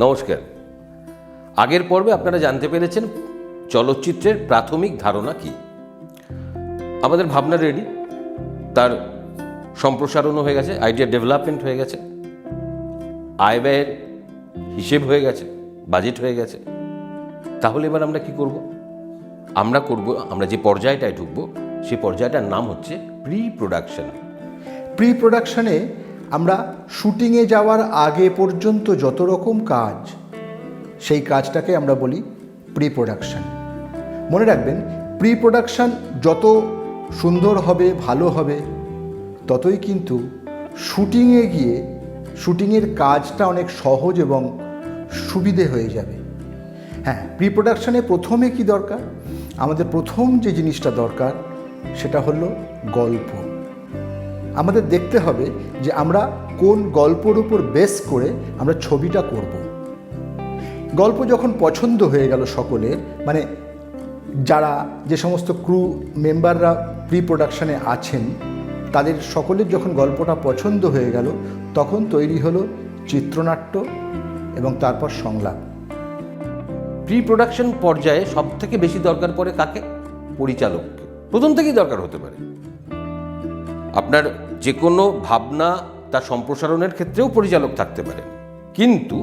নমস্কার। আগের পর্বে আপনারা জানতে পেরেছেন চলচ্চিত্রের প্রাথমিক ধারণা কি। আমাদের ভাবনা রেডি, তার সম্প্রসারণও হয়ে গেছে, আইডিয়া ডেভেলপমেন্ট হয়ে গেছে, আয় ব্যয়ের হিসেব হয়ে গেছে, বাজেট হয়ে গেছে। তাহলে এবার আমরা কি করব? আমরা যে পর্যায়টায় ঢুকবো সেই পর্যায়টার নাম হচ্ছে প্রি প্রোডাকশন। প্রি প্রোডাকশনে আমরা শুটিংয়ে যাওয়ার আগে পর্যন্ত যত রকম কাজ, সেই কাজটাকে আমরা বলি প্রি প্রোডাকশন। মনে রাখবেন, প্রি প্রোডাকশন যত সুন্দর হবে, ভালো হবে, ততই কিন্তু শুটিংয়ে গিয়ে শুটিংয়ের কাজটা অনেক সহজ এবং সুবিধে হয়ে যাবে। হ্যাঁ, প্রি প্রোডাকশনে প্রথমে কি দরকার? আমাদের প্রথম যে জিনিসটা দরকার সেটা হলো গল্প। আমাদের দেখতে হবে যে আমরা কোন গল্পর উপর বেস করে আমরা ছবিটা করব। গল্প যখন পছন্দ হয়ে গেল সকলের, মানে যারা যে সমস্ত ক্রু মেম্বাররা প্রি প্রোডাকশনে আছেন তাদের সকলের যখন গল্পটা পছন্দ হয়ে গেল, তখন তৈরি হলো চিত্রনাট্য এবং তারপর সংলাপ। প্রি প্রোডাকশন পর্যায়ে সব থেকে বেশি দরকার পড়ে কাকে? পরিচালককে। প্রথম থেকেই দরকার হতে পারে। আপনার যে কোনো ভাবনা তার সম্প্রসারণের ক্ষেত্রেও পরিচালক থাকতে পারে, কিন্তু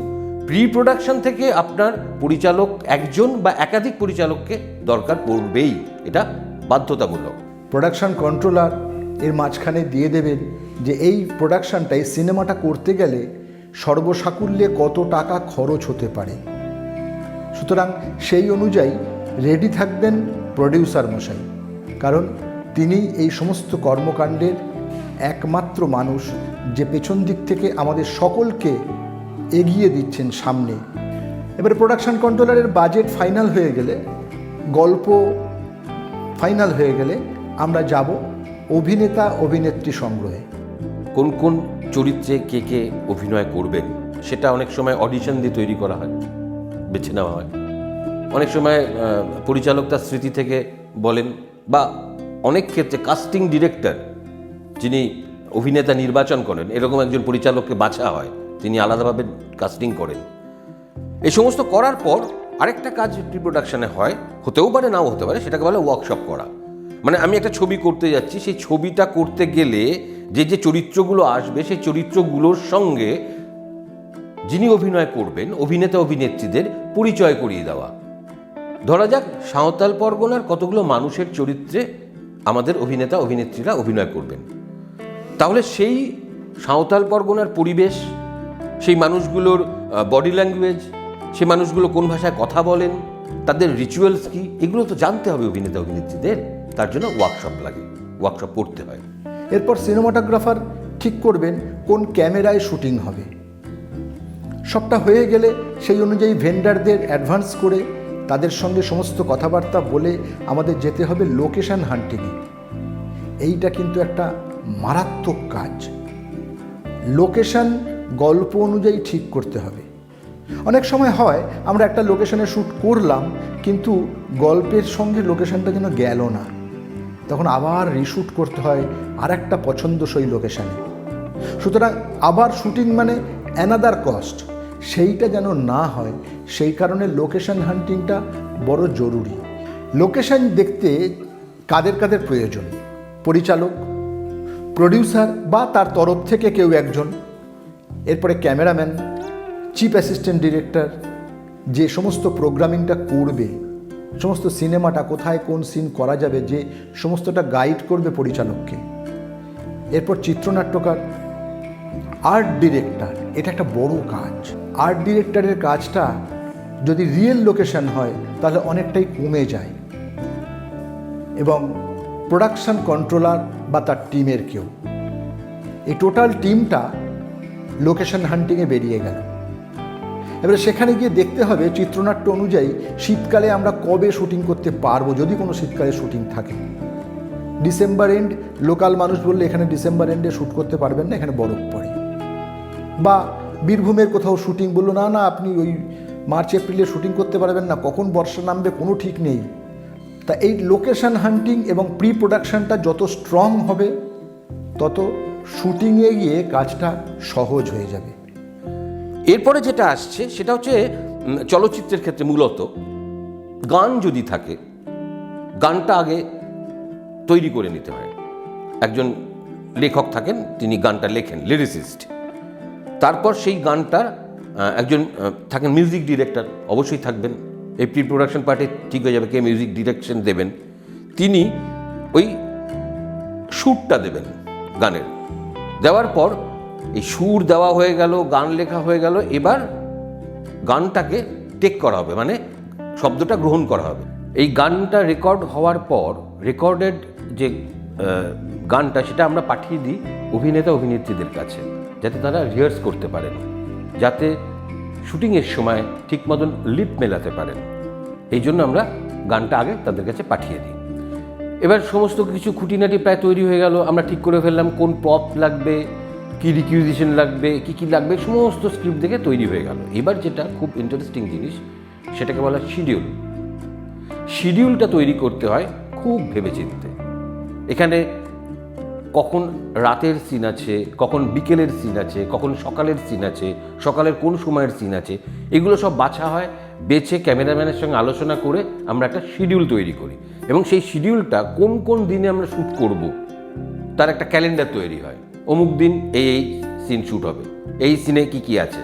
প্রি প্রোডাকশন থেকে আপনার পরিচালক একজন বা একাধিক পরিচালককে দরকার পড়বেই, এটা বাধ্যতামূলক। প্রোডাকশন কন্ট্রোলার এর মাঝখানে দিয়ে দেবেন যে এই প্রোডাকশনটা, এই সিনেমাটা করতে গেলে সর্বসাকুল্যে কত টাকা খরচ হতে পারে। সুতরাং সেই অনুযায়ী রেডি থাকবেন প্রডিউসার মশাই, কারণ তিনি এই সমস্ত কর্মকাণ্ডের একমাত্র মানুষ যে পেছন দিক থেকে আমাদের সকলকে এগিয়ে দিচ্ছেন সামনে। এবারে প্রোডাকশন কন্ট্রোলারের বাজেট ফাইনাল হয়ে গেলে, গল্প ফাইনাল হয়ে গেলে আমরা যাব অভিনেতা অভিনেত্রী সংগ্রহে। কোন কোন চরিত্রে কে কে অভিনয় করবেন সেটা অনেক সময় অডিশন দিয়ে তৈরি করা হয়, বেছে নেওয়া হয়। অনেক সময় পরিচালক তার স্মৃতি থেকে বলেন, বা অনেক ক্ষেত্রে কাস্টিং ডিরেক্টর, যিনি অভিনেতা নির্বাচন করেন, এরকম একজন পরিচালককে বাছা হয়, তিনি আলাদাভাবে কাস্টিং করেন। এই সমস্ত করার পর আরেকটা কাজ প্রি প্রোডাকশনে হয়, হতেও পারে নাও হতে পারে, সেটাকে বলে ওয়ার্কশপ করা। মানে আমি একটা ছবি করতে যাচ্ছি, সেই ছবিটা করতে গেলে যে যে চরিত্রগুলো আসবে সেই চরিত্রগুলোর সঙ্গে যিনি অভিনয় করবেন অভিনেতা অভিনেত্রীদের পরিচয় করিয়ে দেওয়া। ধরা যাক সাঁওতাল পরগনার কতগুলো মানুষের চরিত্রে আমাদের অভিনেতা অভিনেত্রীরা অভিনয় করবেন, তাহলে সেই সাঁওতাল পরগনার পরিবেশ, সেই মানুষগুলোর বডি ল্যাঙ্গুয়েজ, সেই মানুষগুলো কোন ভাষায় কথা বলেন, তাদের রিচুয়ালস কি, এগুলো তো জানতে হবে অভিনেতা অভিনেত্রীদের। তার জন্য ওয়ার্কশপ লাগে, ওয়ার্কশপ করতে হয়। এরপর সিনেমাটোগ্রাফার ঠিক করবেন কোন ক্যামেরায় শুটিং হবে। সবটা হয়ে গেলে সেই অনুযায়ী ভেন্ডারদের অ্যাডভান্স করে তাদের সঙ্গে সমস্ত কথাবার্তা বলে আমাদের যেতে হবে লোকেশন হান্টিংয়ে। এইটা কিন্তু একটা মারাত্মক কাজ। লোকেশন গল্প অনুযায়ী ঠিক করতে হবে। অনেক সময় হয় আমরা একটা লোকেশনে শ্যুট করলাম, কিন্তু গল্পের সঙ্গে লোকেশনটা যেন গেল না, তখন আবার রিশ্যুট করতে হয় আর একটা পছন্দসই লোকেশানে। সুতরাং আবার শুটিং মানে অ্যানাদার কস্ট, সেইটা যেন না হয়, সেই কারণে লোকেশন হান্টিংটা বড় জরুরি। লোকেশন দেখতে কাদের কাদের প্রয়োজন? পরিচালক, প্রডিউসার বা তার তরফ থেকে কেউ একজন, এরপরে ক্যামেরাম্যান, চিফ অ্যাসিস্ট্যান্ট ডিরেক্টর, যে সমস্ত প্রোগ্রামিংটা করবে, সমস্ত সিনেমাটা কোথায় কোন সিন করা যাবে, যে সমস্তটা গাইড করবে পরিচালককে। এরপর চিত্রনাট্যকার, আর্ট ডিরেক্টর। এটা একটা বড় কাজ। আর্ট ডিরেক্টরের কাজটা যদি রিয়েল লোকেশন হয় তাহলে অনেকটাই কমে যায়। এবং প্রোডাকশন কন্ট্রোলার বা তার টিমের কেউ, এই টোটাল টিমটা লোকেশন হান্টিংয়ে বেরিয়ে গেল। এবারে সেখানে গিয়ে দেখতে হবে চিত্রনাট্য অনুযায়ী শীতকালে আমরা কবে শুটিং করতে পারবো, যদি কোনো শীতকালে শুটিং থাকে। ডিসেম্বর এন্ড, লোকাল মানুষ বললে এখানে ডিসেম্বর এন্ডে শ্যুট করতে পারবেন না, এখানে বরফ পড়ে। বা বীরভূমের কোথাও শুটিং বললো, না না আপনি ওই মার্চ এপ্রিলে শুটিং করতে পারবেন না, কখন বর্ষা নামবে কোনো ঠিক নেই। তা এই লোকেশন হান্টিং এবং প্রি প্রোডাকশনটা যত স্ট্রং হবে, তত শুটিংয়ে গিয়ে কাজটা সহজ হয়ে যাবে। এরপরে যেটা আসছে সেটা হচ্ছে চলচ্চিত্রের ক্ষেত্রে মূলত গান যদি থাকে, গানটা আগে তৈরি করে নিতে হয়। একজন লেখক থাকেন, তিনি গানটা লেখেন, লিরিসিস্ট। তারপর সেই গানটার একজন থাকেন মিউজিক ডিরেক্টর, অবশ্যই থাকবেন। এই প্রি প্রোডাকশন পার্টে ঠিক হয়ে যাবে কে মিউজিক ডিরেকশন দেবেন। তিনি ওই সুরটা দেবেন গানের। দেওয়ার পর এই সুর দেওয়া হয়ে গেল, গান লেখা হয়ে গেল, এবার গানটাকে টেক করা হবে, মানে শব্দটা গ্রহণ করা হবে। এই গানটা রেকর্ড হওয়ার পর রেকর্ডেড যে গানটা সেটা আমরা পাঠিয়ে দিই অভিনেতা অভিনেত্রীদের কাছে, যাতে তারা রিহার্স করতে পারেন, যাতে শুটিংয়ের সময় ঠিক মতন লিপ মেলাতে পারেন। এই জন্য আমরা গানটা আগে তাদের কাছে পাঠিয়ে দিই। এবার সমস্ত কিছু খুঁটিনাটি প্রায় তৈরি হয়ে গেল, আমরা ঠিক করে ফেললাম কোন প্রপ লাগবে, কী রিকুইজিশন লাগবে, কী লাগবে, সমস্ত স্ক্রিপ্ট দেখে তৈরি হয়ে গেল। এবার যেটা খুব ইন্টারেস্টিং জিনিস, সেটাকে বলা শিডিউল। শিডিউলটা তৈরি করতে হয় খুব ভেবেচিন্তে। এখানে কখন রাতের সিন আছে, কখন বিকেলের সিন আছে, কখন সকালের সিন আছে, সকালের কোন সময়ের সিন আছে, এগুলো সব বাছা হয়। বেছে ক্যামেরাম্যানের সঙ্গে আলোচনা করে আমরা একটা শিডিউল তৈরি করি, এবং সেই শিডিউলটা কোন কোন দিনে আমরা শ্যুট করব তার একটা ক্যালেন্ডার তৈরি হয়। অমুক দিন এই সিন শ্যুট হবে, এই সিনে কি আছে,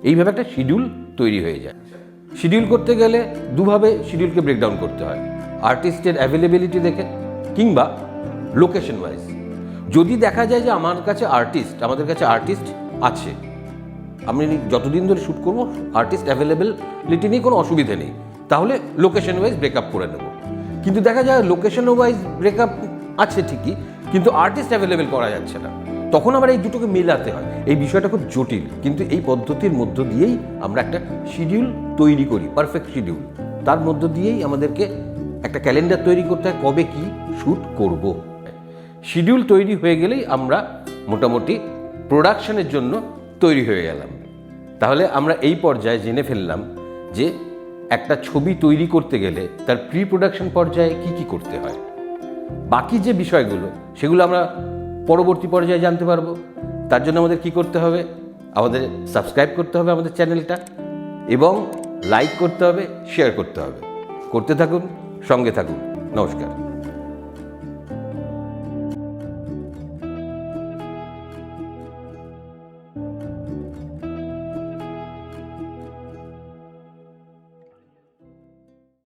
এইভাবে একটা শিডিউল তৈরি হয়ে যায়। শিডিউল করতে গেলে দুভাবে শিডিউলকে ব্রেকডাউন করতে হয়, আর্টিস্টের অ্যাভেলেবিলিটি দেখে কিংবা লোকেশন ওয়াইজ। যদি দেখা যায় যে আমাদের কাছে আর্টিস্ট আছে, আমি যতদিন ধরে শ্যুট করবো আর্টিস্ট অ্যাভেলেবিলিটি নিয়ে কোনো অসুবিধে নেই, তাহলে লোকেশন ওয়াইজ ব্রেকআপ করে নেব। কিন্তু দেখা যায় লোকেশন ওয়াইজ ব্রেকআপ আছে ঠিকই, কিন্তু আর্টিস্ট অ্যাভেলেবেল করা যাচ্ছে না, তখন আবার এই দুটোকে মেলাতে হয়। এই বিষয়টা খুব জটিল, কিন্তু এই পদ্ধতির মধ্য দিয়েই আমরা একটা শিডিউল তৈরি করি, পারফেক্ট শিডিউল। তার মধ্য দিয়েই আমাদেরকে একটা ক্যালেন্ডার তৈরি করতে হয় কবে কি শ্যুট করব। শিডিউল তৈরি হয়ে গেলেই আমরা মোটামুটি প্রোডাকশনের জন্য তৈরি হয়ে গেলাম। তাহলে আমরা এই পর্যায়ে জেনে ফেললাম যে একটা ছবি তৈরি করতে গেলে তার প্রি প্রোডাকশন পর্যায়ে কি করতে হয়। বাকি যে বিষয়গুলো সেগুলো আমরা পরবর্তী পর্যায়ে জানতে পারবো। তার জন্য আমাদের কি করতে হবে, আমাদের সাবস্ক্রাইব করতে হবে আমাদের চ্যানেলটা, এবং লাইক করতে হবে, শেয়ার করতে হবে। করতে থাকুন, সঙ্গে থাকুন। নমস্কার।